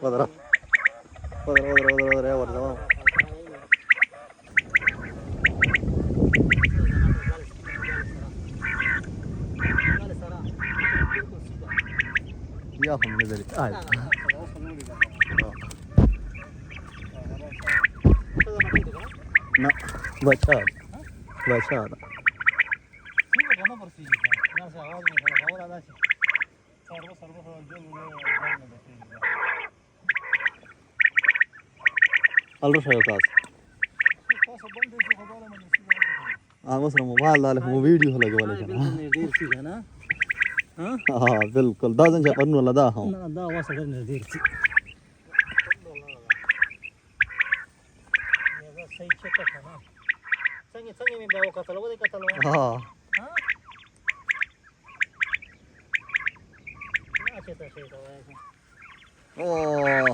وضرب يا ورد تمام. ياهم نزلت لا بچا الرشا يقاس مثلا موبایل لاله مو ویډیو لګي ولا کنه ډیر شي کنه بالکل دا څنګه پرنو ولا دا هم نه دا واسه ډیر شي دا صحیح چک کنه څنګه مې بیا وکتل نه چې تاسو ته وایي